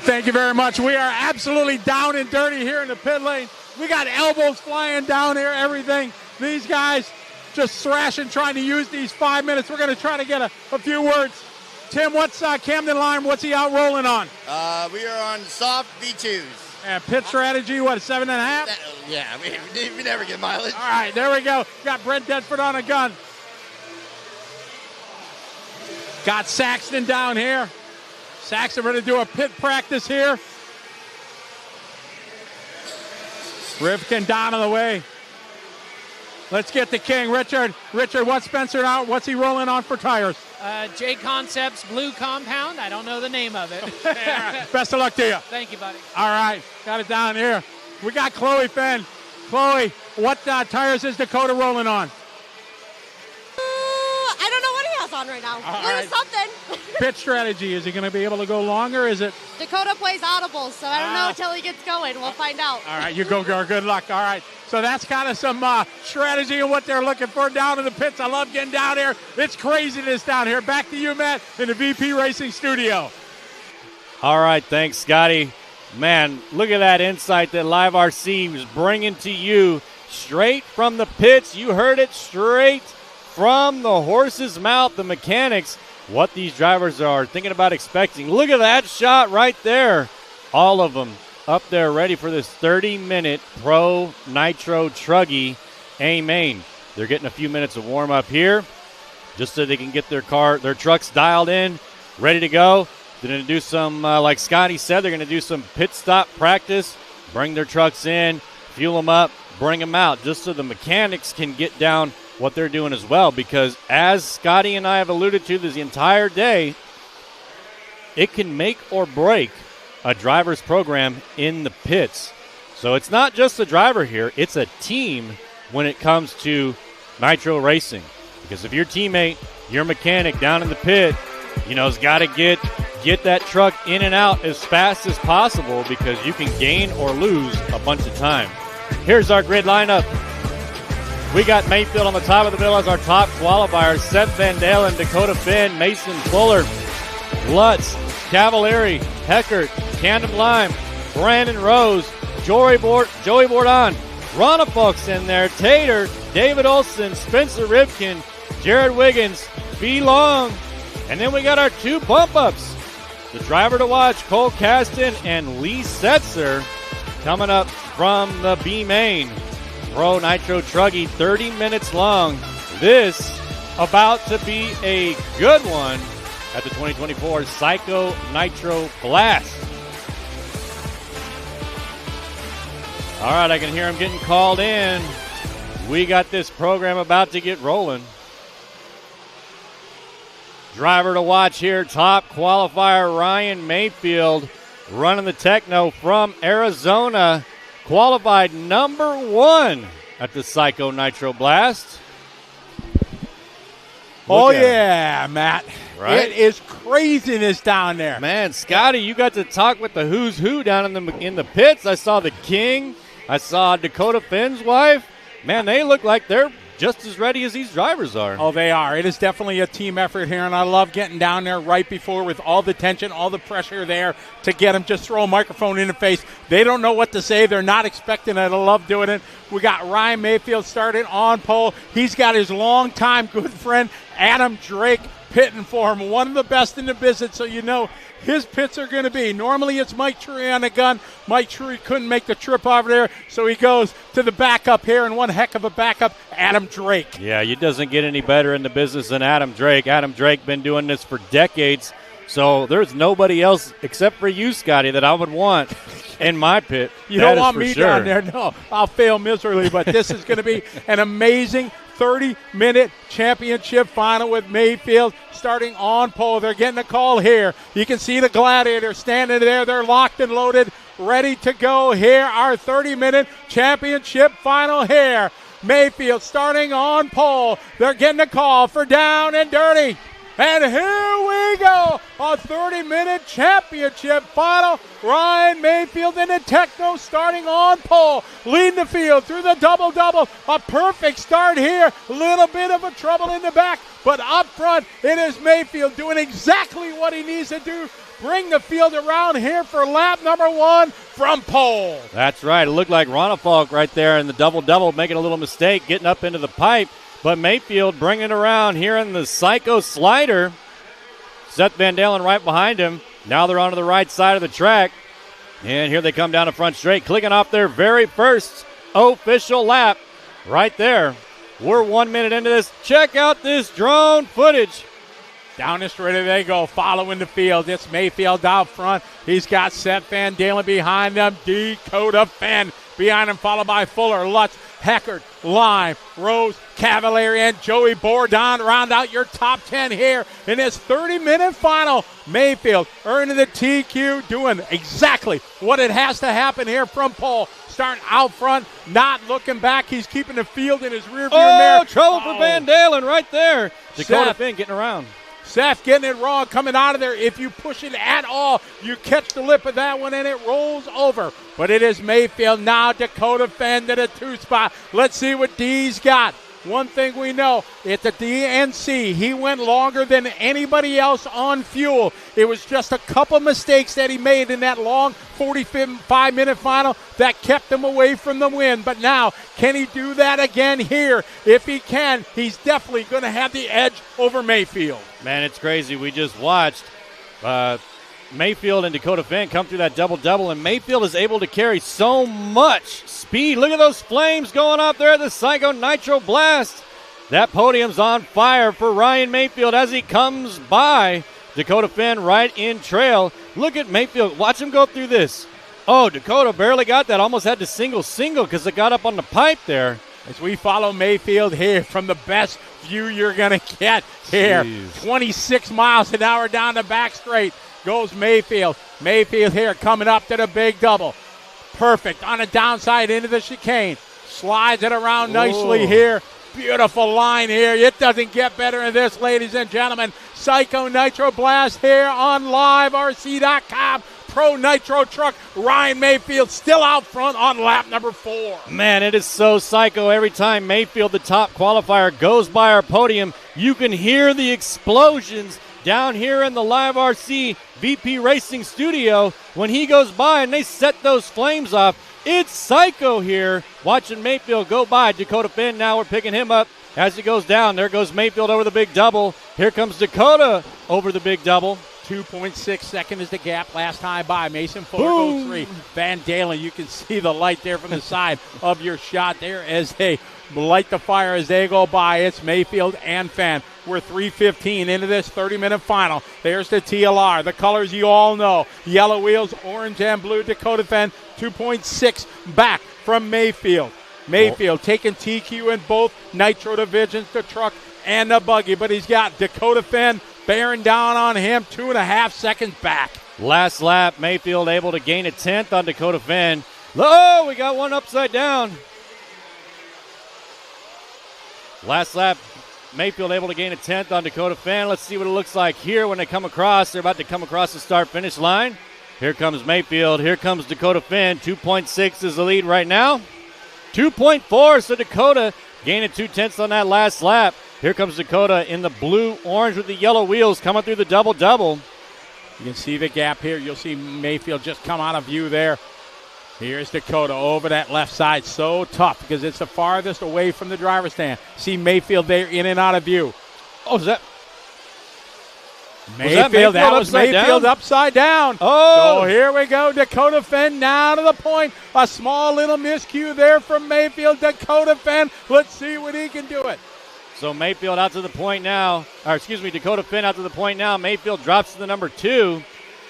Thank you very much. We are absolutely down and dirty here in the pit lane. We got elbows flying down here, everything. These guys just thrashing, trying to use these 5 minutes. We're going to try to get a few words. Tim, what's Camden Lime? What's he out rolling on? We are on soft V2s. And pit strategy, what, 7.5? Yeah, we never get mileage. All right, there we go. Got Brent Dedford on a gun. Got Saxton down here. Saxton ready to do a pit practice here. Rivkin down on the way. Let's get the king, Richard. Richard, what's Spencer out? What's he rolling on for tires? J Concepts Blue Compound. I don't know the name of it. Best of luck to you. Thank you, buddy. All right, got it down here. We got Chloe Fenn. Chloe, what tires is Dakota rolling on? I don't know what he has on right now. There's something. Pit strategy, is he going to be able to go longer? Is it? Dakota plays audibles, so I don't know until he gets going. We'll find out. All right, you go, girl. Good luck. All right. So that's kind of some strategy and what they're looking for down in the pits. I love getting down here. It's craziness down here. Back to you, Matt, in the VP Racing studio. All right, thanks, Scotty. Man, look at that insight that Live RC was bringing to you straight from the pits. You heard it straight from the horse's mouth, the mechanics, what these drivers are thinking about expecting. Look at that shot right there. All of them up there ready for this 30-minute Pro Nitro Truggy A-Main. They're getting a few minutes of warm-up here just so they can get their trucks dialed in, ready to go. They're going to do some, like Scotty said, they're going to do some pit stop practice, bring their trucks in, fuel them up, bring them out, just so the mechanics can get down what they're doing as well. Because as Scotty and I have alluded to this entire day, it can make or break a driver's program in the pits. So it's not just the driver here, it's a team when it comes to Nitro racing. Because if your teammate, your mechanic down in the pit, has got to get that truck in and out as fast as possible, because you can gain or lose a bunch of time. Here's our grid lineup. We got Mayfield on the top of the bill as our top qualifiers. Seth Van Dalen, Dakota Finn, Mason Fuller, Lutz, Cavalieri, Heckert, Camden Lime, Brandon Rose, Joey Bourdon, Ronna Fox in there, Tater, David Olson, Spencer Rivkin, Jared Wiggins, B. Long, and then we got our two bump-ups. The driver to watch, Cole Caston and Lee Setzer, coming up from the B main. Pro Nitro Truggy, 30 minutes long. This about to be a good one at the 2024 Psycho Nitro Blast. All right, I can hear him getting called in. We got this program about to get rolling. Driver to watch here, top qualifier Ryan Mayfield, running the Techno from Arizona, qualified number 1 at the Psycho Nitro Blast. Matt. Right? It is craziness down there. Man, Scotty, you got to talk with the who's who down in the pits. I saw the King. I saw Dakota Finn's wife. Man, they look like they're just as ready as these drivers are. Oh, they are. It is definitely a team effort here, and I love getting down there right before with all the tension, all the pressure there to get them. Just throw a microphone in the face. They don't know what to say. They're not expecting it. I love doing it. We got Ryan Mayfield starting on pole. He's got his longtime good friend Adam Drake pitting for him, one of the best in the business, so his pits are going to be. Normally it's Mike Trury on the gun. Mike Trury couldn't make the trip over there, so he goes to the backup here, and one heck of a backup, Adam Drake. Yeah, it doesn't get any better in the business than Adam Drake. Adam Drake been doing this for decades, so there's nobody else except for you, Scotty, that I would want in my pit. You don't want me down there. No, I'll fail miserably, but this is going to be an amazing 30-minute championship final with Mayfield starting on pole. They're getting a call here. You can see the Gladiator standing there. They're locked and loaded, ready to go here. Our 30-minute championship final here. Mayfield starting on pole. They're getting a call for down and dirty. And here we go, a 30-minute championship final. Ryan Mayfield in the Techno starting on pole, leading the field through the double-double. A perfect start here, a little bit of a trouble in the back, but up front it is Mayfield doing exactly what he needs to do bring the field around here for lap number 1 from pole. That's right. It looked like Ronafalk right there in the double-double, making a little mistake, getting up into the pipe. But Mayfield bringing it around here in the Psycho Slider. Seth Van Dalen right behind him. Now they're onto the right side of the track. And here they come down the front straight, clicking off their very first official lap right there. We're 1 minute into this. Check out this drone footage. Down the straight they go, following the field. It's Mayfield out front. He's got Seth Van Dalen behind them. Dakota Fenn behind him, followed by Fuller, Lutz, Heckert, Lime, Rose, Cavalieri, and Joey Bordon round out your top 10 here in this 30-minute final. Mayfield earning the TQ, doing exactly what it has to happen here from pole. Starting out front, not looking back. He's keeping the field in his rearview mirror. Trouble for Van Dalen right there. Dakota Fenn getting around. Seth getting it wrong, coming out of there. If you push it at all, you catch the lip of that one and it rolls over. But it is Mayfield now. Dakota Fenn to the 2 spot. Let's see what D's got. One thing we know, at the DNC, he went longer than anybody else on fuel. It was just a couple mistakes that he made in that long 45-minute final that kept him away from the win. But now, can he do that again here? If he can, he's definitely going to have the edge over Mayfield. Man, it's crazy. We just watched Mayfield and Dakota Fenn come through that double-double, and Mayfield is able to carry so much speed. Look at those flames going up there at the Psycho Nitro Blast. That podium's on fire for Ryan Mayfield as he comes by. Dakota Fenn right in trail. Look at Mayfield. Watch him go through this. Oh, Dakota barely got that. Almost had to single because it got up on the pipe there. As we follow Mayfield here from the best view you're going to get here. Jeez. 26 miles an hour down the back straight goes Mayfield. Mayfield here coming up to the big double. Perfect on the downside into the chicane. Slides it around nicely here. Beautiful line here. It doesn't get better than this, ladies and gentlemen. Psycho Nitro Blast here on liverc.com. Pro Nitro truck. Ryan Mayfield still out front on lap number 4. Man, it is so psycho. Every time Mayfield, the top qualifier, goes by our podium, you can hear the explosions down here in the Live RC VP Racing studio when he goes by and they set those flames off. It's psycho here watching Mayfield go by. Dakota Fenn now, we're picking him up as he goes down. There goes Mayfield over the big double. Here comes Dakota over the big double. 2.6 seconds is the gap last time by. Mason Fuller goes 3. Van Dalen, you can see the light there from the side of your shot there as they light the fire as they go by. It's Mayfield and Fenn. We're 3:15 into this 30-minute final. There's the TLR. The colors you all know. Yellow wheels, orange and blue. Dakota Fenn 2.6 back from Mayfield. Mayfield taking TQ in both Nitro divisions, the truck and the buggy. But he's got Dakota Fenn bearing down on him, 2.5 seconds back. Last lap, Mayfield able to gain a 10th on Dakota Fenn. Oh, we got one upside down. Last lap, Mayfield able to gain a 10th on Dakota Fenn. Let's see what it looks like here when they come across. They're about to come across the start-finish line. Here comes Mayfield. Here comes Dakota Fenn. 2.6 is the lead right now. 2.4, so Dakota gaining 2/10 on that last lap. Here comes Dakota in the blue-orange with the yellow wheels coming through the double-double. You can see the gap here. You'll see Mayfield just come out of view there. Here's Dakota over that left side. So tough because it's the farthest away from the driver's stand. See Mayfield there in and out of view. Oh, is that Mayfield? That was Mayfield upside down. Oh. So here we go. Dakota Fenn now to the point. A small little miscue there from Mayfield. Dakota Fenn. Let's see what he can do it. So Mayfield out to the point now. Dakota Fenn out to the point now. Mayfield drops to the number 2.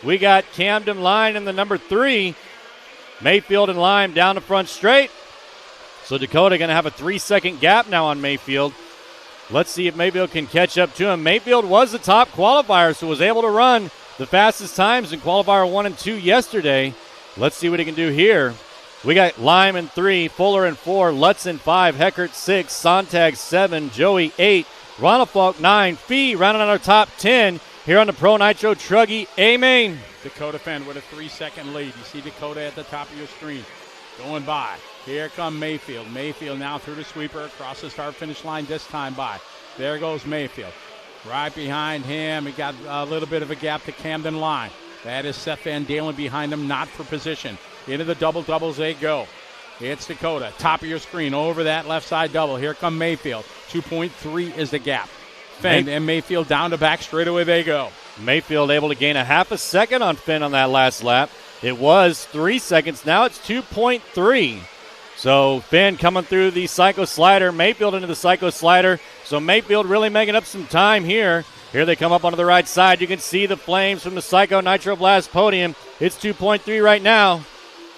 We got Camden Line in the number 3. Mayfield and Lime down the front straight. So Dakota going to have a 3-second gap now on Mayfield. Let's see if Mayfield can catch up to him. Mayfield was the top qualifier, so was able to run the fastest times in qualifier 1 and 2 yesterday. Let's see what he can do here. We got Lime in 3, Fuller in 4, Lutz in 5, Heckert 6, Sontag 7, Joey 8, Ronafalk 9, Fee rounding out our top 10 here on the Pro Nitro Truggy A-Main. Dakota Fenn with a 3-second lead. You see Dakota at the top of your screen going by. Here come Mayfield. Mayfield now through the sweeper across the start-finish line this time by. There goes Mayfield. Right behind him, he got a little bit of a gap to Camden Line. That is Seth Van Dalen behind him, not for position. Into the double-doubles they go. It's Dakota. Top of your screen over that left side double. Here come Mayfield. 2.3 is the gap. Finn and Mayfield down to back. Straight away they go. Mayfield able to gain a half a second on Finn on that last lap. It was 3 seconds. Now it's 2.3. So Finn coming through the Psycho Slider. Mayfield into the Psycho Slider. So Mayfield really making up some time here. Here they come up onto the right side. You can see the flames from the Psycho Nitro Blast podium. It's 2.3 right now.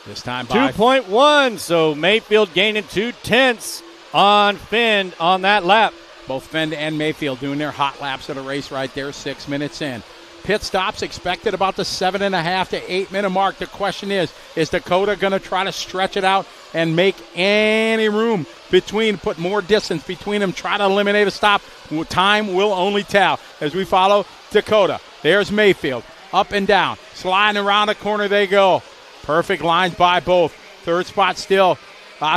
This time by 2.1. So Mayfield gaining 0.2 on Finn on that lap. Both Finn and Mayfield doing their hot laps of the race right there, 6 minutes in. Pit stops expected about the 7.5 to 8 minute mark. The question is Dakota going to try to stretch it out and make any room between, put more distance between them, try to eliminate a stop? Time will only tell as we follow Dakota. There's Mayfield, up and down, sliding around the corner they go. Perfect lines by both. Third spot still.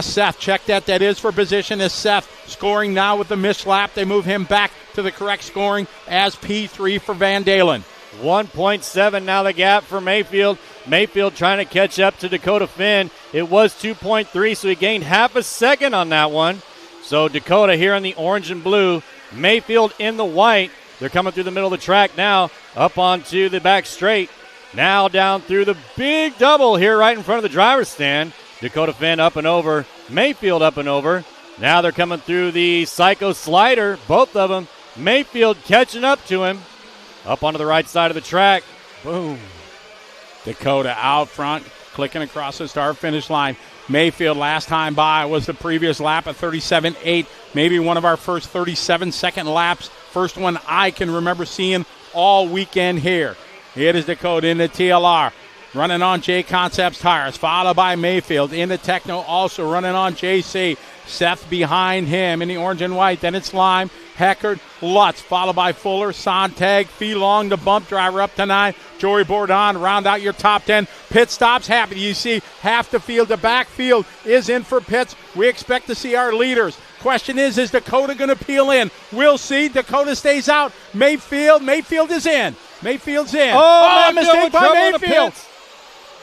Seth, check that. That is for position is Seth. Scoring now with the missed lap. They move him back to the correct scoring as P3 for Van Dalen. 1.7 now the gap for Mayfield. Mayfield trying to catch up to Dakota Finn. It was 2.3, so he gained half a second on that one. So Dakota here in the orange and blue. Mayfield in the white. They're coming through the middle of the track now, up onto the back straight. Now down through the big double here right in front of the driver's stand. Dakota Finn up and over. Mayfield up and over. Now they're coming through the Psycho Slider, both of them. Mayfield catching up to him. Up onto the right side of the track. Boom. Dakota out front, clicking across the start-finish line. Mayfield last time by was the previous lap at 37.8. Maybe one of our first 37-second laps. First one I can remember seeing all weekend here. It is Dakota in the TLR. Running on J Concepts tires, followed by Mayfield in the Techno, also running on JC. Seth behind him in the orange and white. Then it's Lime, Heckard, Lutz, followed by Fuller, Sontag, Felong, the bump driver up to 9. Joey Bourdon, round out your top 10. Pit stops happen. You see half the field, the backfield is in for pits. We expect to see our leaders. Question is Dakota going to peel in? We'll see. Dakota stays out. Mayfield is in. Mayfield's in. Oh mistake by Mayfield.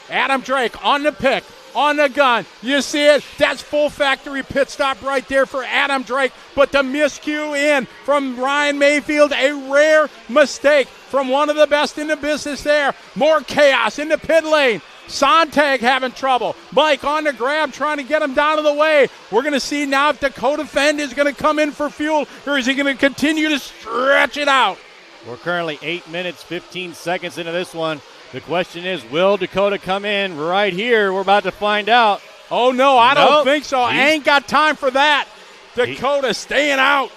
Adam Drake on the pick, on the gun. You see it? That's full factory pit stop right there for Adam Drake. But the miscue in from Ryan Mayfield, a rare mistake from one of the best in the business there. More chaos in the pit lane. Sontag having trouble. Mike on the grab trying to get him down of the way. We're going to see now if Dakota Fend is going to come in for fuel or is he going to continue to stretch it out. We're currently 8 minutes, 15 seconds into this one. The question is, will Dakota come in right here? We're about to find out. Oh, no, I don't think so. I ain't got time for that. Dakota staying out.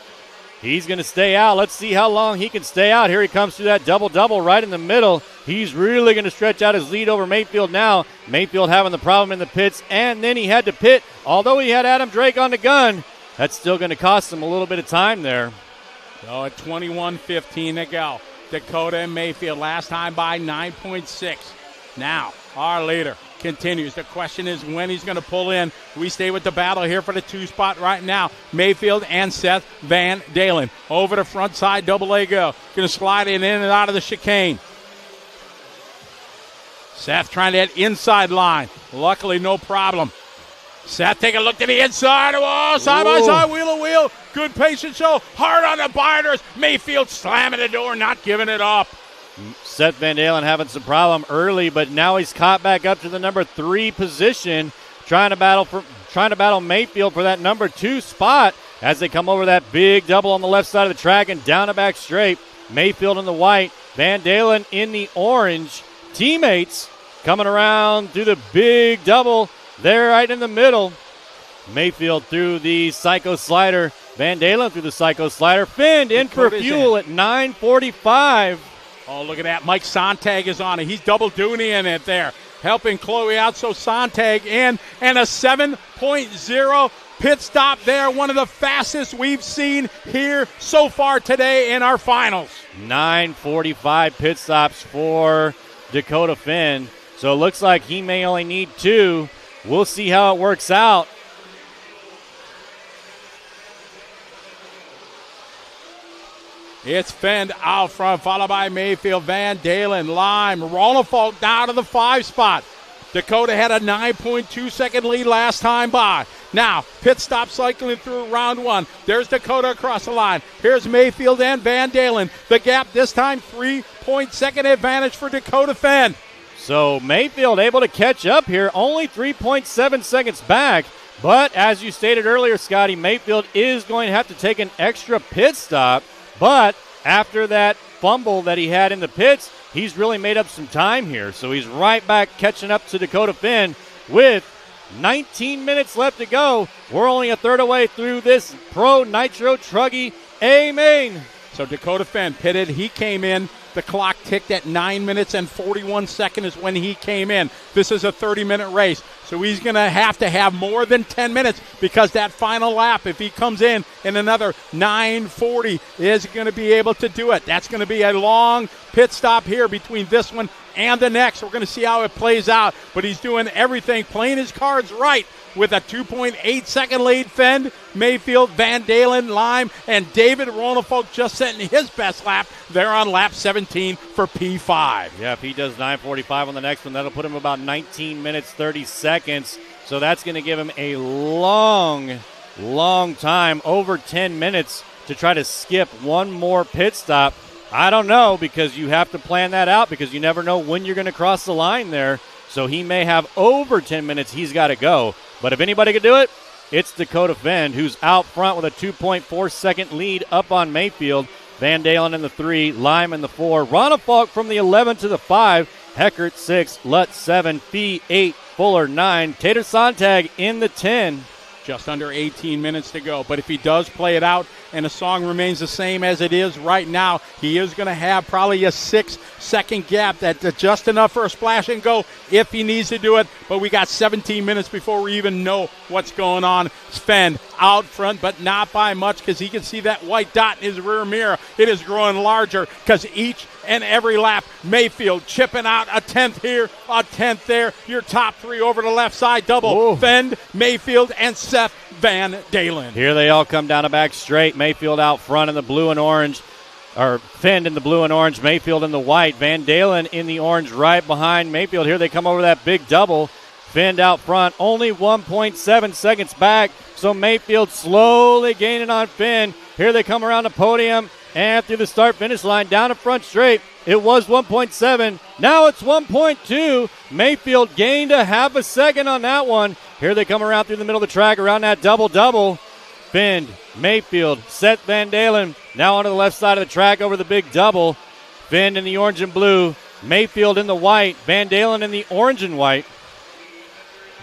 He's going to stay out. Let's see how long he can stay out. Here he comes through that double-double right in the middle. He's really going to stretch out his lead over Mayfield now. Mayfield having the problem in the pits, and then he had to pit. Although he had Adam Drake on the gun, that's still going to cost him a little bit of time there. So at 21:15 to go. Dakota and Mayfield last time by 9.6. Now, our leader continues. The question is when he's going to pull in. We stay with the battle here for the 2 spot right now. Mayfield and Seth Van Dalen. Over the front side, double A go. Going to slide it in and out of the chicane. Seth trying to hit inside line. Luckily, no problem. Seth, take a look to the inside. Oh, side by side, wheel to wheel. Good patience show. Hard on the binders. Mayfield slamming the door, not giving it up. Seth Van Dalen having some problem early, but now he's caught back up to the number 3 position, trying to battle Mayfield for that number 2 spot as they come over that big double on the left side of the track and down the back straight. Mayfield in the white, Van Dalen in the orange. Teammates coming around through the big double. There right in the middle. Mayfield through the Psycho Slider. Van Dalen through the Psycho Slider. Finn in for fuel at 9:45. Oh, look at that. Mike Sontag is on it. He's double duty in it there. Helping Chloe out, so Sontag in. And a 7.0 pit stop there. One of the fastest we've seen here so far today in our finals. 9:45 pit stops for Dakota Finn. So it looks like he may only need 2. We'll see how it works out. It's Fend out front, followed by Mayfield, Van Dalen, Lime, Ronafalk down to the 5 spot. Dakota had a 9.2-second lead last time by. Now, pit stop cycling through round 1. There's Dakota across the line. Here's Mayfield and Van Dalen. The gap this time, 3.2 advantage for Dakota Fend. So Mayfield able to catch up here, only 3.7 seconds back. But as you stated earlier, Scotty, Mayfield is going to have to take an extra pit stop. But after that fumble that he had in the pits, he's really made up some time here. So he's right back catching up to Dakota Fend with 19 minutes left to go. We're only a third away through this Pro Nitro Truggy A-Main. So Dakota Fend pitted. He came in. The clock ticked at 9 minutes and 41 seconds is when he came in. This is a 30-minute race. So he's going to have more than 10 minutes because that final lap, if he comes in another 9:40, is going to be able to do it. That's going to be a long pit stop here between this one and the next. We're going to see how it plays out. But he's doing everything, playing his cards right with a 2.8-second lead. Fend, Mayfield, Van Dalen, Lime, and David Ronafalk just setting his best lap. They're on lap 17 for P5. Yeah, if he does 9:45 on the next one, that'll put him about 19 minutes, 30 seconds. So that's going to give him a long time, over 10 minutes, to try to skip one more pit stop. I don't know, because you have to plan that out because you never know when you're going to cross the line there. So he may have over 10 minutes he's got to go. But if anybody could do it, it's Dakota Fend, who's out front with a 2.4-second lead up on Mayfield. Van Dalen in the 3, Lime in the 4, Ronafalk from the 11 to the 5, Heckert 6, Lutz 7, Fee 8, Fuller 9, Tater Sontag in the 10. Just under 18 minutes to go. But if he does play it out and the song remains the same as it is right now, he is going to have probably a 6-second gap. That's just enough for a splash and go if he needs to do it. But we got 17 minutes before we even know what's going on. Fend out front, but not by much because he can see that white dot in his rear mirror. It is growing larger because each and every lap, Mayfield chipping out a 10th here, a 10th there. Your top 3 over the left side double. Ooh. Fend, Mayfield, and Seth Van Dalen. Here they all come down a back straight. Mayfield out front in the blue and orange, or Fend in the blue and orange, Mayfield in the white. Van Dalen in the orange right behind Mayfield. Here they come over that big double. Fend out front, only 1.7 seconds back. So Mayfield slowly gaining on Fend. Here they come around the podium and through the start-finish line down in front straight. It was 1.7. Now it's 1.2. Mayfield gained a half a second on that one. Here they come around through the middle of the track around that double-double. Fend, Mayfield, Seth Van Dalen now onto the left side of the track over the big double. Fend in the orange and blue. Mayfield in the white. Van Dalen in the orange and white.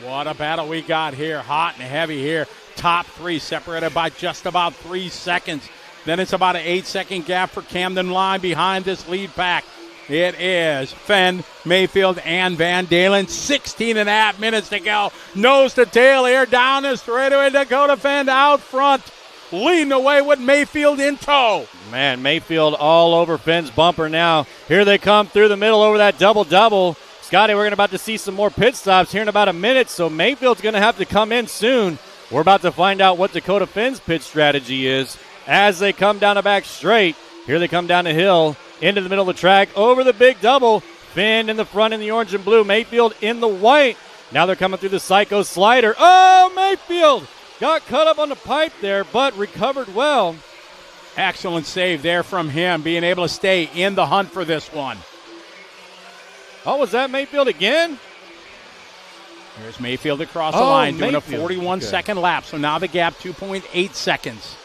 What a battle we got here. Hot and heavy here. Top 3 separated by just about 3 seconds. Then it's about an 8-second gap for Camden Lime behind this lead pack. It is Fend, Mayfield, and Van Dalen. 16 and a half minutes to go. Nose to tail here down the straightaway. Dakota Fend out front, leading away with Mayfield in tow. Man, Mayfield all over Fend's bumper now. Here they come through the middle over that double-double. Scotty, we're about to see some more pit stops here in about a minute, so Mayfield's going to have to come in soon. We're about to find out what Dakota Fend's pit strategy is as they come down the back straight. Here they come down the hill, into the middle of the track, over the big double. Fend in the front in the orange and blue, Mayfield in the white. Now they're coming through the Psycho Slider. Oh, Mayfield got cut up on the pipe there, but recovered well. Excellent save there from him, being able to stay in the hunt for this one. Oh, was that Mayfield again? Here's Mayfield across the line, doing Mayfield. a 41-second lap. So now the gap, 2.8 seconds.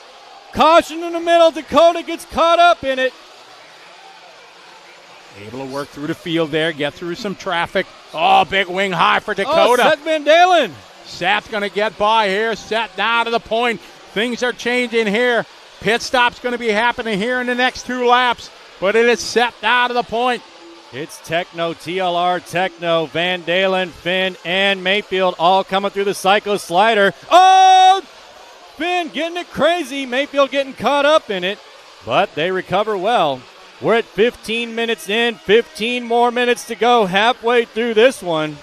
Caution in the middle. Dakota gets caught up in it. Able to work through the field there, get through some traffic. Oh, big wing high for Dakota. Oh, Seth Van Dalen. Seth's going to get by here. Seth down to the point. Things are changing here. Pit stop's going to be happening here in the next 2 laps. But it is Seth down to the point. It's Techno, TLR, Techno, Van Dalen, Fend, and Mayfield all coming through the Psycho Slider. Oh! Fend getting it crazy. Mayfield getting caught up in it, but they recover well. We're at 15 minutes in, 15 more minutes to go, halfway through this one.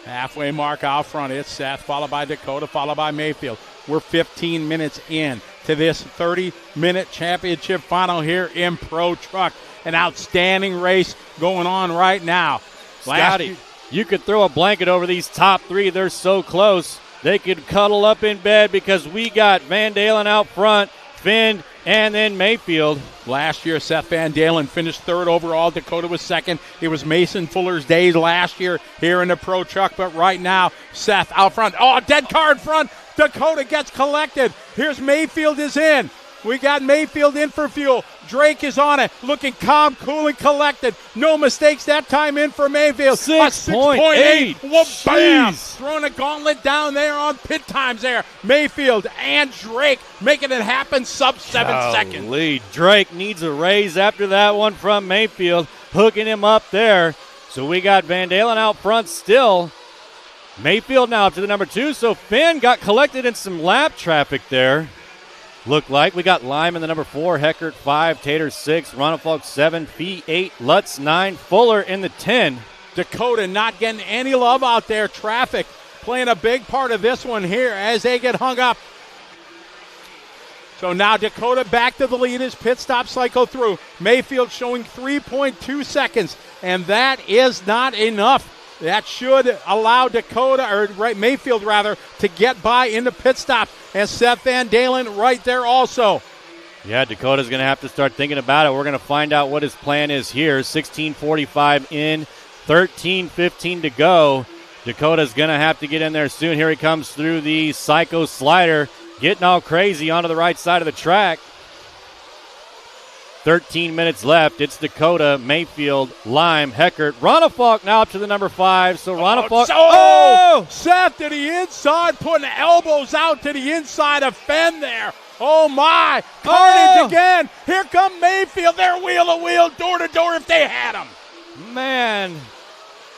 Halfway mark out front. It's Seth, followed by Dakota, followed by Mayfield. we're 15 minutes in to this 30-minute championship final here in Pro Truck. An outstanding race going on right now. Scotty, you could throw a blanket over these top three. They're so close. They could cuddle up in bed because we got Van Dalen out front, Finn, and then Mayfield. Last year, Seth Van Dalen finished third overall. Dakota was second. It was Mason Fuller's days last year here in the Pro Truck, but right now, Seth out front. Oh, a dead car in front. Dakota gets collected. Here's Mayfield is in. We got Mayfield in for fuel. Drake is on it, looking calm, cool, and collected. No mistakes that time in for Mayfield. 6.8. Bam! Throwing a gauntlet down there on pit times there. Mayfield and Drake making it happen sub 7 seconds. Drake needs a raise after that one from Mayfield, hooking him up there. So we got Van Dalen out front still. Mayfield now up to the number 2. So Finn got collected in some lap traffic there. Looked like we got Lime in the number 4, Heckert 5, Tater 6, Ronafalk 7, Fee 8, Lutz 9, Fuller in the 10. Dakota not getting any love out there. Traffic playing a big part of this one here as they get hung up. So now Dakota back to the lead as pit stop cycle through. Mayfield showing 3.2 seconds, and that is not enough. That should allow Mayfield to get by in the pit stop. And Seth Van Dalen right there also. Yeah, Dakota's going to have to start thinking about it. We're going to find out what his plan is here. 16:45 in, 13:15 to go. Dakota's going to have to get in there soon. Here he comes through the Psycho Slider, getting all crazy onto the right side of the track. 13 minutes left. It's Dakota, Mayfield, Lime, Heckert. Ronafalk now up to the number 5. So Ronafalk. Seth to the inside, putting elbows out to the inside of Fenn there. Oh, my. Carnage again. Here come Mayfield. They're wheel to wheel, door to door if they had them. Man,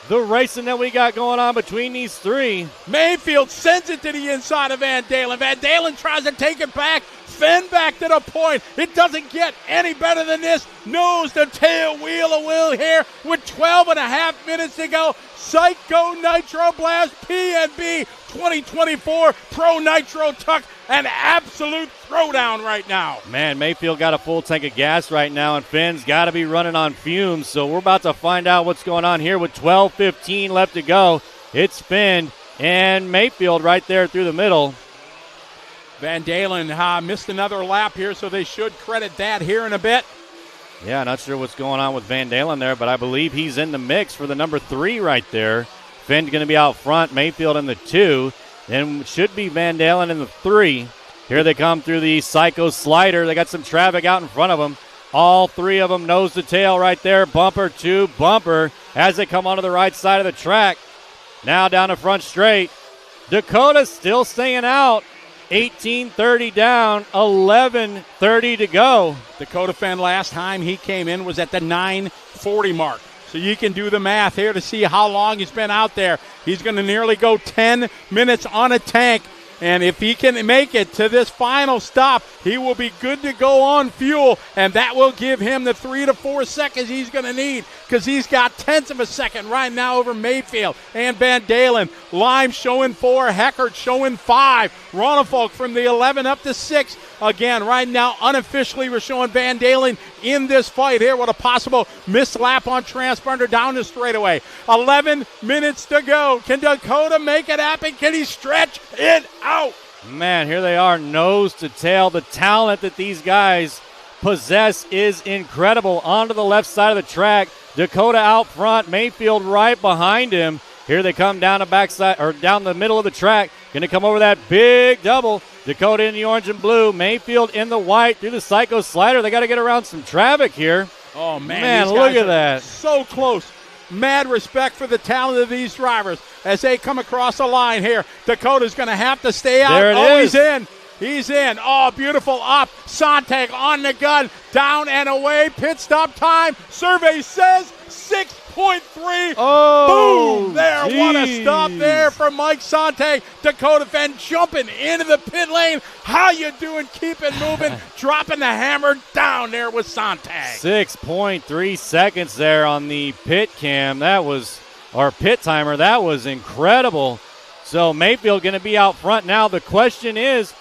the racing that we got going on between these three. Mayfield sends it to the inside of Van Dalen. Van Dalen tries to take it back. Fenn back to the point. It doesn't get any better than this. Nose to tail, wheel to wheel here with 12 and a half minutes to go. Psycho Nitro Blast PNB 2024 Pro Nitro Truck. An absolute throwdown right now. Man, Mayfield got a full tank of gas right now, and Finn's got to be running on fumes. So we're about to find out what's going on here with 12:15 left to go. It's Finn and Mayfield right there through the middle. Van Dalen missed another lap here, so they should credit that here in a bit. Yeah, not sure what's going on with Van Dalen there, but I believe he's in the mix for the number 3 right there. Finn's going to be out front, Mayfield in the 2. Then should be Van Dalen in the 3. Here they come through the Psycho Slider. They got some traffic out in front of them. All 3 of them nose to tail right there, bumper to bumper as they come onto the right side of the track. Now down the front straight. Dakota still staying out. 18:30 down, 11:30 to go. Dakota Fenn last time he came in was at the 9:40 mark. So you can do the math here to see how long he's been out there. He's going to nearly go 10 minutes on a tank. And if he can make it to this final stop, he will be good to go on fuel, and that will give him the 3 to 4 seconds he's going to need because he's got tenths of a second right now over Mayfield and Van Dalen. Lime showing 4, Heckert showing 5. Ronafalk from the 11 up to 6. Again, right now, unofficially, we're showing Van Dalen in this fight here with a possible missed lap on transponder down the straightaway. 11 minutes to go. Can Dakota make it happen? Can he stretch it out? Man, here they are, nose to tail. The talent that these guys possess is incredible. Onto the left side of the track. Dakota out front, Mayfield right behind him. Here they come down the backside or down the middle of the track. Going to come over that big double. Dakota in the orange and blue, Mayfield in the white through the Psycho Slider. They got to get around some traffic here. Oh, man. Man, look at that. So close. Mad respect for the talent of these drivers as they come across the line here. Dakota's going to have to stay out. There it is. He's in. He's in. Oh, beautiful up. Sontag on the gun. Down and away. Pit stop time. Survey says 6.3. Oh, boom. There. Geez. What a stop there from Mike Sontag. Dakota Fenn jumping into the pit lane. How you doing? Keep it moving. Dropping the hammer down there with Sontag. 6.3 seconds there on the pit cam. That was, or pit timer. That was incredible So Mayfield going to be out front now. The question is,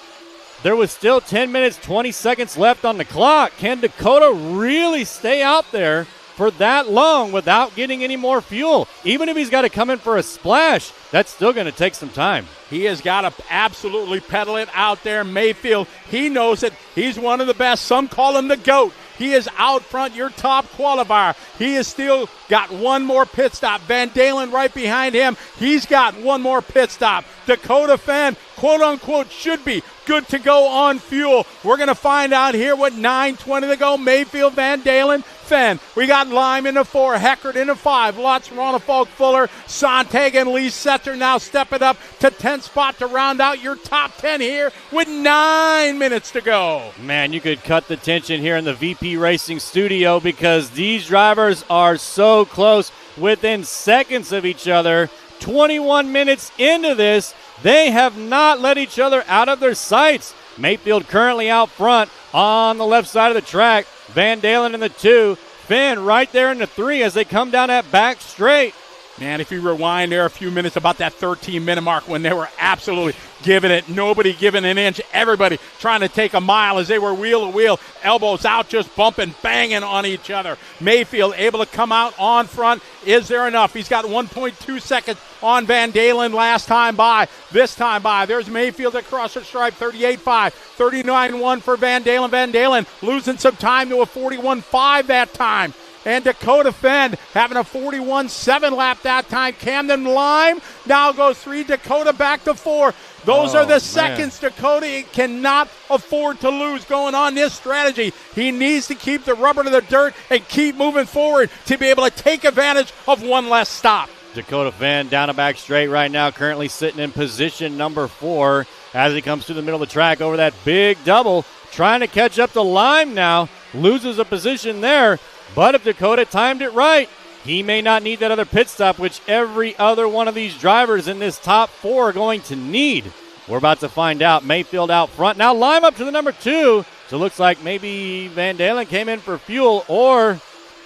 there was still 10 minutes, 20 seconds left on the clock. Can Dakota really stay out there for that long without getting any more fuel? Even if he's got to come in for a splash, that's still going to take some time. He has got to absolutely pedal it out there. Mayfield, he knows it. He's one of the best. Some call him the GOAT. He is out front, your top qualifier. He has still got one more pit stop. Van Dalen right behind him. He's got one more pit stop. Dakota Fenn, quote-unquote, should be good to go on fuel. We're going to find out here with 9:20 to go. Mayfield, Van Dalen, Fenn. We got Lime in the 4, Heckert in the 5, Lutz, Ronafalk, Fuller, Sontag, and Lee Setzer now stepping up to 10th spot to round out your top 10 here with 9 minutes to go. Man, you could cut the tension here in the VP Racing studio because these drivers are so close, within seconds of each other. 21 minutes into this, they have not let each other out of their sights. Mayfield currently out front on the left side of the track. Van Dalen in the 2. Fenn right there in the 3 as they come down that back straight. Man, if you rewind there a few minutes, about that 13-minute mark when they were absolutely giving it, nobody giving an inch, everybody trying to take a mile as they were wheel to wheel, elbows out, just bumping, banging on each other. Mayfield able to come out on front. Is there enough? He's got 1.2 seconds on Van Dalen last time by. This time by, there's Mayfield across the stripe, 38.5, 39.1 for Van Dalen. Van Dalen losing some time to a 41.5 that time. And Dakota Fenn having a 41.7 lap that time. Camden Lime now goes 3. Dakota back to 4. Those are the seconds Dakota cannot afford to lose going on this strategy. He needs to keep the rubber to the dirt and keep moving forward to be able to take advantage of one less stop. Dakota Fenn down a back straight right now, currently sitting in position number 4 as he comes through the middle of the track over that big double, trying to catch up to Lime now. Loses a position there. But if Dakota timed it right, he may not need that other pit stop, which every other one of these drivers in this top 4 are going to need. We're about to find out. Mayfield out front. Now Lime up to the number 2. So it looks like maybe Van Dalen came in for fuel or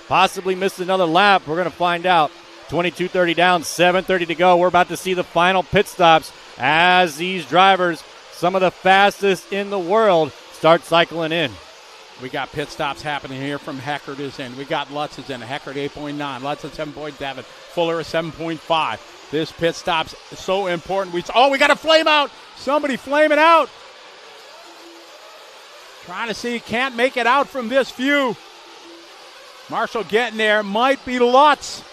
possibly missed another lap. We're going to find out. 22:30 down, 7:30 to go. We're about to see the final pit stops as these drivers, some of the fastest in the world, start cycling in. We got pit stops happening here from Heckert is in. We got Lutz is in. Heckert 8.9. Lutz at 7.7. Fuller at 7.5. This pit stop's so important. We got a flame out. Somebody flaming out. Trying to see. Can't make it out from this view. Marshall getting there. Might be Lutz.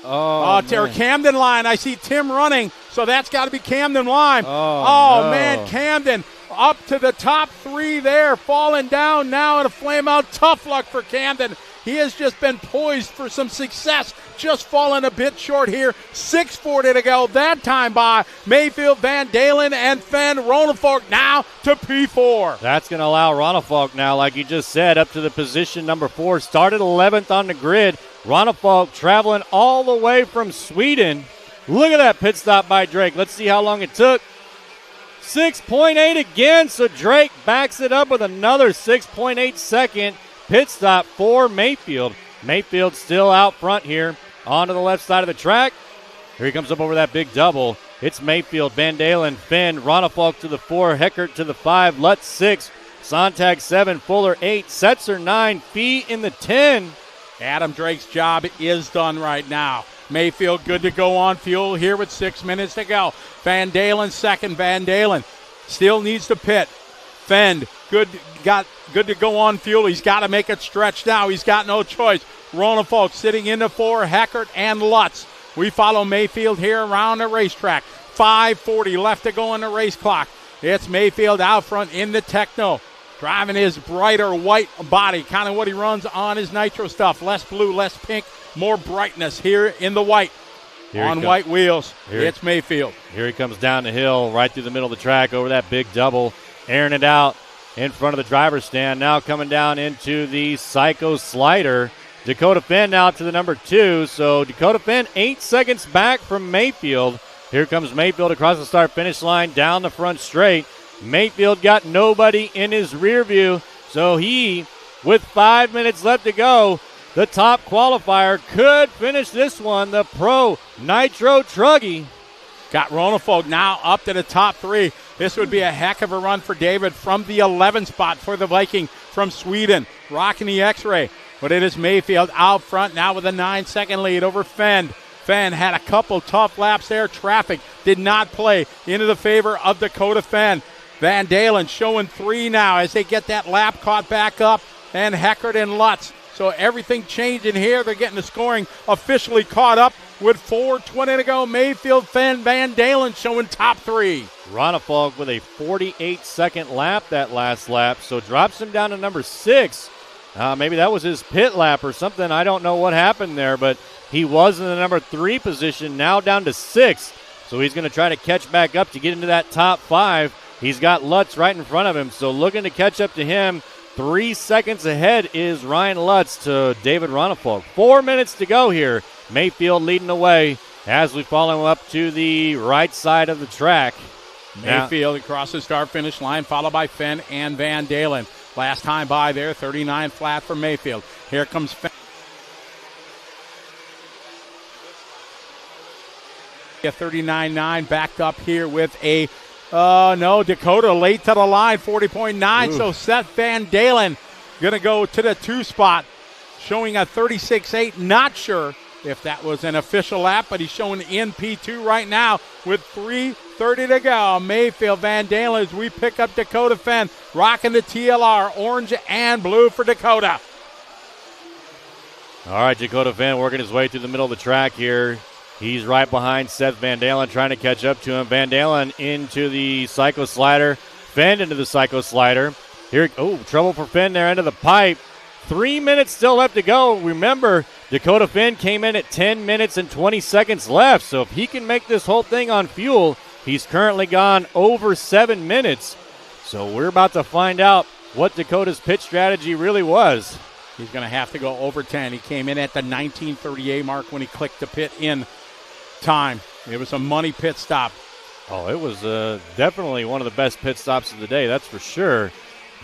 Or Camden Line. I see Tim running. So that's got to be Camden Line. No. Man, Camden up to the top 3 there, falling down now in a flame out. Tough luck for Camden. He has just been poised for some success, just falling a bit short here. 6:40 to go. That time by Mayfield, Van Dalen, and Fenn. Ronafalk now to P4. That's going to allow Ronafalk now, like you just said, up to the position number 4. Started 11th on the grid. Ronafalk traveling all the way from Sweden. Look at that pit stop by Drake. Let's see how long it took. 6.8 again, so Drake backs it up with another 6.8 second pit stop for Mayfield. Mayfield still out front here onto the left side of the track. Here he comes up over that big double. It's Mayfield, Van Dalen, Fenn, Ronafalk to the 4, Heckert to the 5, Lutz 6, Sontag 7, Fuller 8, Setzer 9, Fee in the 10. Adam Drake's job is done right now. Mayfield good to go on fuel here with 6 minutes to go. Van Dalen second. Van Dalen still needs to pit. Fenn good to go on fuel. He's got to make it stretch now. He's got no choice. Ronafalk sitting in the 4, Heckert and Lutz. We follow Mayfield here around the racetrack. 5:40 left to go on the race clock. It's Mayfield out front in the Techno, driving his brighter white body, kind of what he runs on his Nitro stuff. Less blue, less pink, more brightness here in the white. On white wheels, it's Mayfield. Here he comes down the hill, right through the middle of the track, over that big double, airing it out in front of the driver's stand. Now coming down into the Psycho Slider. Dakota Fenn now to the number 2. So Dakota Fenn 8 seconds back from Mayfield. Here comes Mayfield across the start-finish line, down the front straight. Mayfield got nobody in his rear view, so he, with 5 minutes left to go, the top qualifier, could finish this one. The Pro Nitro Truggy Got Ronafog now up to the top 3. This would be a heck of a run for David from the 11 spot for the Viking from Sweden. Rocking the X-ray. But it is Mayfield out front now with a 9-second lead over Fenn. Fenn had a couple tough laps there. Traffic did not play into the favor of Dakota Fenn. Van Dalen showing 3 now as they get that lap caught back up. And Heckert and Lutz. So everything changing here. They're getting the scoring officially caught up with 4:20 to go. Mayfield, Fenn, Van Dalen showing top 3. Ronafog with a 48-second lap that last lap, so drops him down to number 6. Maybe that was his pit lap or something. I don't know what happened there, but he was in the number 3 position, now down to 6. So he's going to try to catch back up to get into that top 5. He's got Lutz right in front of him, so looking to catch up to him. 3 seconds ahead is Ryan Lutz to David Ronafog. 4 minutes to go here. Mayfield leading the way as we follow him up to the right side of the track. Mayfield across the start-finish line, followed by Fenn and Van Dalen. Last time by there, 39 flat for Mayfield. Here comes Fenn. 39.9 backed up here with a, Dakota late to the line, 40.9. So Seth Van Dalen going to go to the 2 spot, showing a 36.8. Not sure if that was an official lap, but he's showing in P2 right now with 3:30 to go. Mayfield, Van Dalen as we pick up Dakota Fenn, rocking the TLR, orange and blue for Dakota. All right, Dakota Fenn working his way through the middle of the track here. He's right behind Seth Van Dalen, trying to catch up to him. Van Dalen into the Psycho Slider. Fenn into the Psycho Slider. Here, trouble for Fenn there into the pipe. 3 minutes still left to go. Remember, Dakota Fenn came in at 10 minutes and 20 seconds left. So if he can make this whole thing on fuel, he's currently gone over 7 minutes. So we're about to find out what Dakota's pit strategy really was. He's going to have to go over 10. He came in at the 19:38 mark when he clicked the pit in time. It was a money pit stop. Oh, it was definitely one of the best pit stops of the day, that's for sure.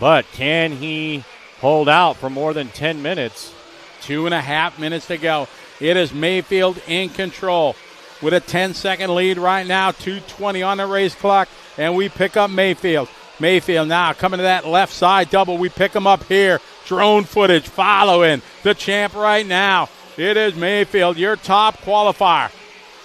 But can he hold out for more than 10 minutes? 2.5 minutes to go. It is Mayfield in control with a 10-second lead right now. 2:20 on the race clock, and we pick up Mayfield. Mayfield now coming to that left side double. We pick him up here. Drone footage following the champ right now. It is Mayfield, your top qualifier.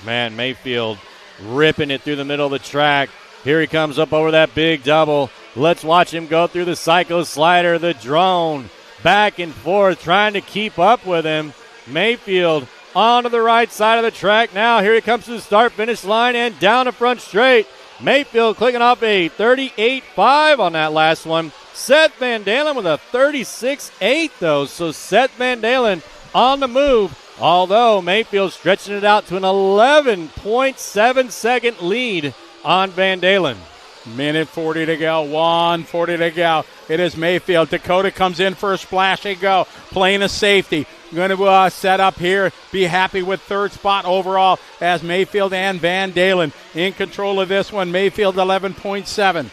Man, Mayfield ripping it through the middle of the track. Here he comes up over that big double. Let's watch him go through the Psycho Slider, the drone, back and forth, trying to keep up with him. Mayfield onto the right side of the track now. Here he comes to the start-finish line and down the front straight. Mayfield clicking off a 38.5 on that last one. Seth Van Dalen with a 36.8, though. So Seth Van Dalen on the move, although Mayfield stretching it out to an 11.7 second lead on Van Dalen. Minute 40 to go, 1:40 to go. It is Mayfield. Dakota comes in for a splash and go. Playing a safety. Going to set up here. Be happy with 3rd spot overall as Mayfield and Van Dalen in control of this one. Mayfield 11.7.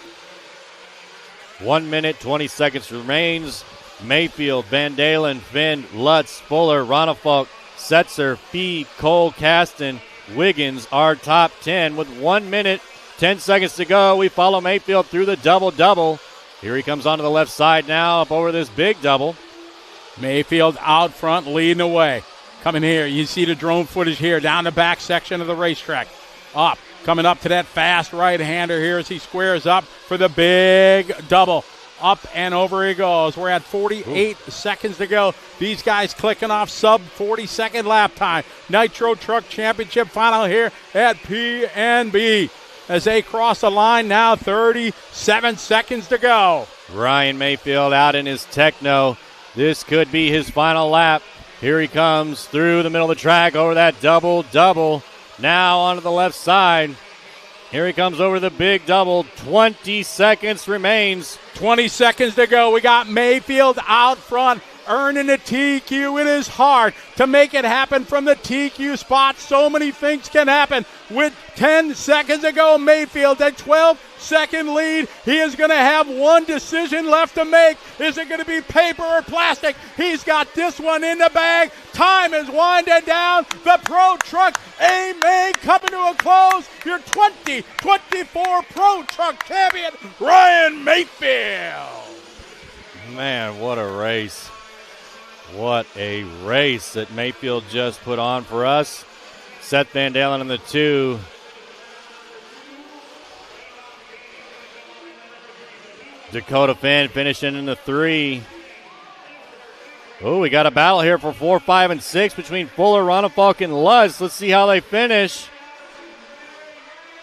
1 minute, 20 seconds remains. Mayfield, Van Dalen, Finn, Lutz, Fuller, Ronafalk, Setzer, Fee, Cole, Caston, Wiggins, our top 10 with 1 minute, 10 seconds to go. We follow Mayfield through the double-double. Here he comes onto the left side now, up over this big double. Mayfield out front, leading away. Coming here, you see the drone footage here, down the back section of the racetrack. Up, coming up to that fast right-hander here as he squares up for the big double. Up and over he goes. We're at 48 seconds to go. These guys clicking off sub 40-second lap time. Nitro Truck Championship final here at PNB. As they cross the line now, 37 seconds to go. Ryan Mayfield out in his Techno. This could be his final lap. Here he comes through the middle of the track over that double-double. Now onto the left side. Here he comes over the big double. 20 seconds remains. 20 seconds to go. We got Mayfield out front. earning a TQ. It is hard to make it happen from the TQ spot. So many things can happen. With 10 seconds to go, Mayfield, a 12-second lead. He is going to have one decision left to make. Is it going to be paper or plastic? He's got this one in the bag. Time is winding down. The Pro Truck A-Main coming to a close. Your 2024 Pro Truck champion, Ryan Mayfield. Man, what a race. What a race that Mayfield just put on for us. Seth Van Dalen in the 2. Dakota Finn finishing in the 3. Oh, we got a battle here for 4, 5, and 6 between Fuller, Ronafalk, and Lutz. Let's see how they finish.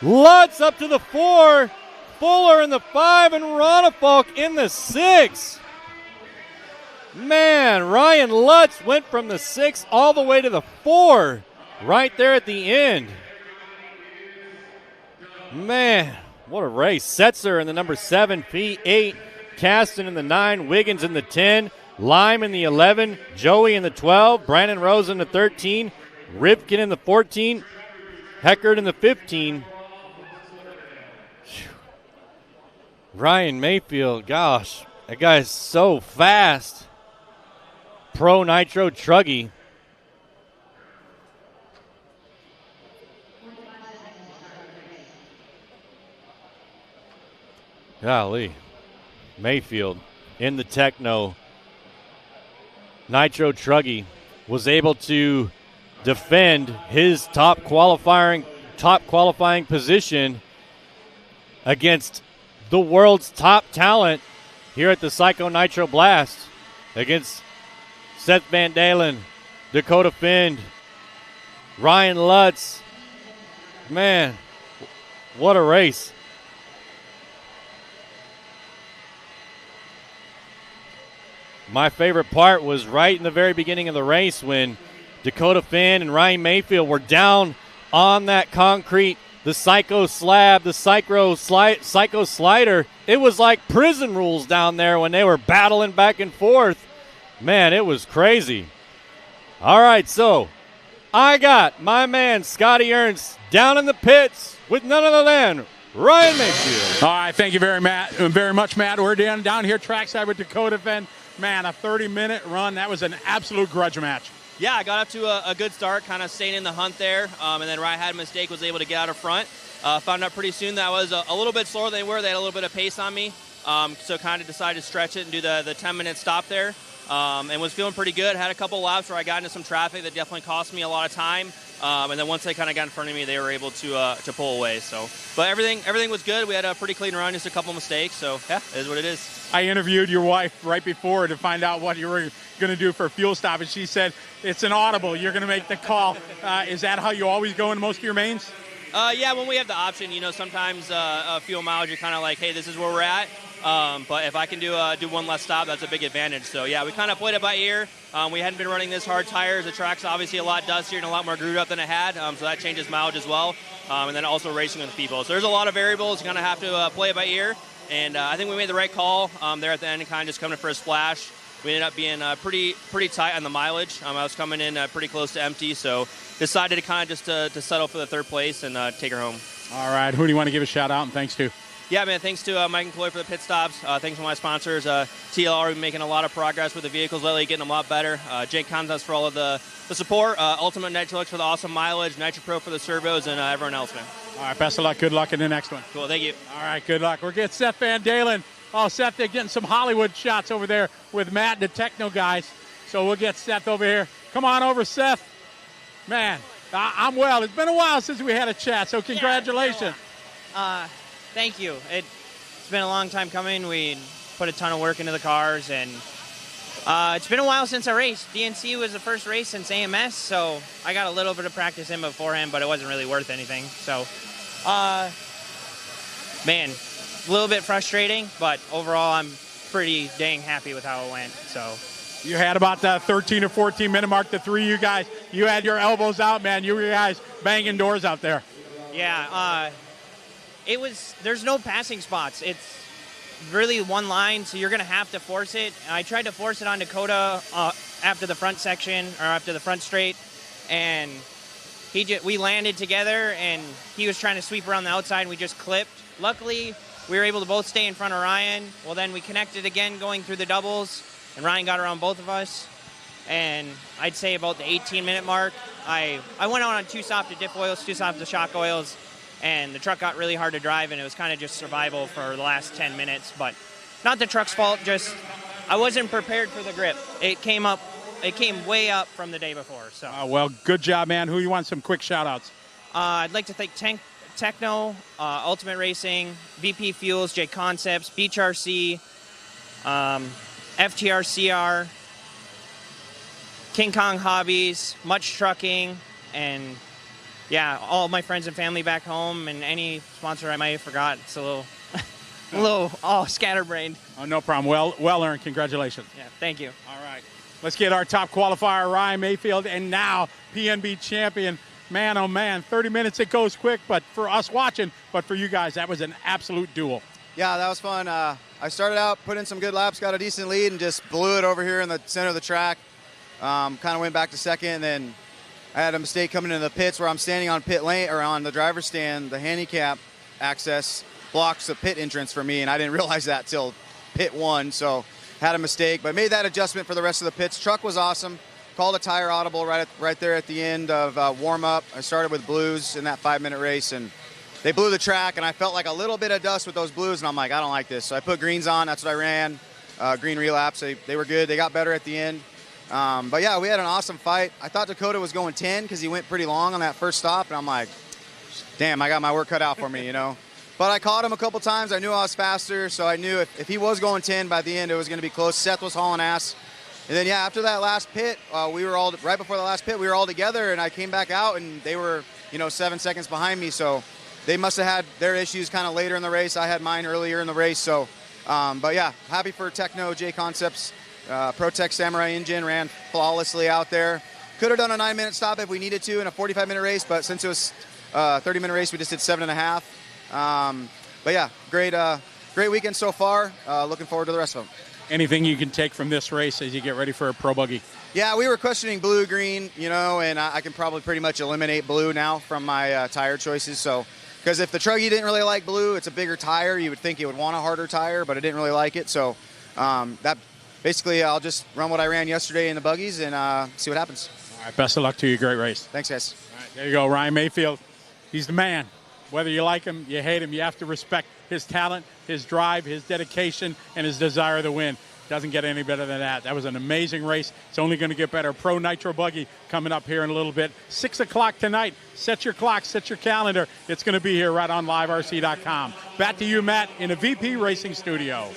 Lutz up to the 4. Fuller in the 5, and Ronafalk in the 6. Man, Ryan Lutz went from the 6 all the way to the 4 right there at the end. Man, what a race. Setzer in the number 7, P8, Caston in the 9, Wiggins in the 10, Lime in the 11, Joey in the 12, Brandon Rose in the 13, Ripken in the 14, Heckert in the 15. Ryan Mayfield, gosh, that guy's so fast. Pro Nitro Truggy. Golly. Mayfield in the Techno. Nitro Truggy was able to defend his top qualifying position against the world's top talent here at the Psycho Nitro Blast, against Seth Van Dalen, Dakota Finn, Ryan Lutz. Man, what a race. My favorite part was right in the very beginning of the race when Dakota Finn and Ryan Mayfield were down on that concrete, the Psycho slab, the Psycho slider. It was like prison rules down there when they were battling back and forth. Man, it was crazy. All right, so I got my man Scotty Ernst down in the pits with none other than Ryan Mayfield. All right, thank you very much, Matt. We're down here trackside with Dakota Finn. Man, a 30-minute run. That was an absolute grudge match. Yeah, I got up to a good start, kind of staying in the hunt there, and then right had a mistake, was able to get out of front. Found out pretty soon that I was a little bit slower than they were. They had a little bit of pace on me, so kind of decided to stretch it and do the 10-minute stop there, and was feeling pretty good. Had a couple laps where I got into some traffic that definitely cost me a lot of time, and then once they kind of got in front of me, they were able to pull away. So, but everything was good. We had a pretty clean run, just a couple mistakes. So yeah, it is what it is. I interviewed your wife right before to find out what you were going to do for a fuel stop, and she said it's an audible. You're going to make the call. Is that how you always go in most of your mains? Yeah, when we have the option, sometimes fuel mileage, you're kind of like, hey, this is where we're at. But if I can do one less stop, that's a big advantage. So yeah, we kind of played it by ear. We hadn't been running this hard tires. The track's obviously a lot dustier and a lot more grooved up than it had. So that changes mileage as well. And then also racing with people. So there's a lot of variables. You kind of have to play it by ear. And I think we made the right call there at the end and kind of just coming for a splash. We ended up being pretty tight on the mileage. I was coming in pretty close to empty, so decided to kind of just to settle for the third place and take her home. All right. Who do you want to give a shout-out and thanks to? Yeah, man, thanks to Mike and Chloe for the pit stops. Thanks to my sponsors. TLR, we've been making a lot of progress with the vehicles lately, getting them a lot better. Jake Contest for all of the support. Ultimate Nitro for the awesome mileage. Nitro Pro for the servos, and everyone else, man. All right, best of luck. Good luck in the next one. Cool, thank you. All right, good luck. We're getting Seth Van Dalen. Oh, Seth, they're getting some Hollywood shots over there with Matt and the Techno guys. So we'll get Seth over here. Come on over, Seth. Man, I'm well. It's been a while since we had a chat, so congratulations. Thank you. It's been a long time coming. We put a ton of work into the cars, and it's been a while since I raced. DNC was the first race since AMS, so I got a little bit of practice in beforehand, but it wasn't really worth anything. So, man, a little bit frustrating, but overall I'm pretty dang happy with how it went. So you had about the 13 or 14 minute mark, the three of you guys. You had your elbows out, man. You guys banging doors out there. Yeah, there's no passing spots. really one line, so you're going to have to force it. And I tried to force it on Dakota after the front section, or after the front straight, and we landed together, and he was trying to sweep around the outside, and we just clipped. Luckily, we were able to both stay in front of Ryan. Well, then we connected again going through the doubles, and Ryan got around both of us. And I'd say about the 18-minute mark, I went out on too soft to diff oils, too soft to shock oils, and the truck got really hard to drive, and it was kind of just survival for the last 10 minutes. But not the truck's fault, just I wasn't prepared for the grip. It came way up from the day before. So. Well, good job, man. Who you want some quick shout-outs? I'd like to thank Techno, Ultimate Racing, VP Fuels, J Concepts, Beach RC, FTRCR, King Kong Hobbies, Much Trucking, and yeah, all my friends and family back home, and any sponsor I might have forgot. It's a little scatterbrained. Oh, no problem. Well earned. Congratulations. Yeah, thank you. All right. Let's get our top qualifier, Ryan Mayfield, and now PNB champion. Man, oh man, 30 minutes, it goes quick, but for us watching, but for you guys, that was an absolute duel. Yeah, that was fun. I started out, put in some good laps, got a decent lead, and just blew it over here in the center of the track. Kind of went back to second, and then I had a mistake coming into the pits where I'm standing on pit lane, or on the driver's stand. The handicap access blocks the pit entrance for me, and I didn't realize that till pit 1, so had a mistake, but made that adjustment for the rest of the pits. Truck was awesome. Called a tire audible right there at the end of warm-up. I started with blues in that 5-minute race, and they blew the track, and I felt like a little bit of dust with those blues, and I'm like, I don't like this. So I put greens on. That's what I ran, green relapse. They were good. They got better at the end. But, yeah, we had an awesome fight. I thought Dakota was going 10 because he went pretty long on that first stop, and I'm like, damn, I got my work cut out for me, you know. But I caught him a couple times. I knew I was faster, so I knew if he was going 10 by the end, it was going to be close. Seth was hauling ass. And then, yeah, after that last pit, we were all right before the last pit, we were all together, and I came back out, and they were, 7 seconds behind me. So they must have had their issues kind of later in the race. I had mine earlier in the race. So, but yeah, happy for Techno, J Concepts, ProTech Samurai engine ran flawlessly out there. Could have done a 9-minute stop if we needed to in a 45-minute race, but since it was a 30-minute race, we just did 7.5. But yeah, great weekend so far. Looking forward to the rest of them. Anything you can take from this race as you get ready for a pro buggy? Yeah, we were questioning blue, green, and I can probably pretty much eliminate blue now from my tire choices. So, because if the Truggy didn't really like blue, it's a bigger tire. You would think it would want a harder tire, but it didn't really like it. So, that basically, I'll just run what I ran yesterday in the buggies and see what happens. All right, best of luck to you. Great race. Thanks, guys. All right, there you go, Ryan Mayfield. He's the man. Whether you like him, you hate him, you have to respect his talent, his drive, his dedication, and his desire to win. Doesn't get any better than that. That was an amazing race. It's only going to get better. Pro Nitro Buggy coming up here in a little bit. 6 o'clock tonight. Set your clock, set your calendar. It's going to be here right on liverc.com. Back to you, Matt, in a VP Racing studio.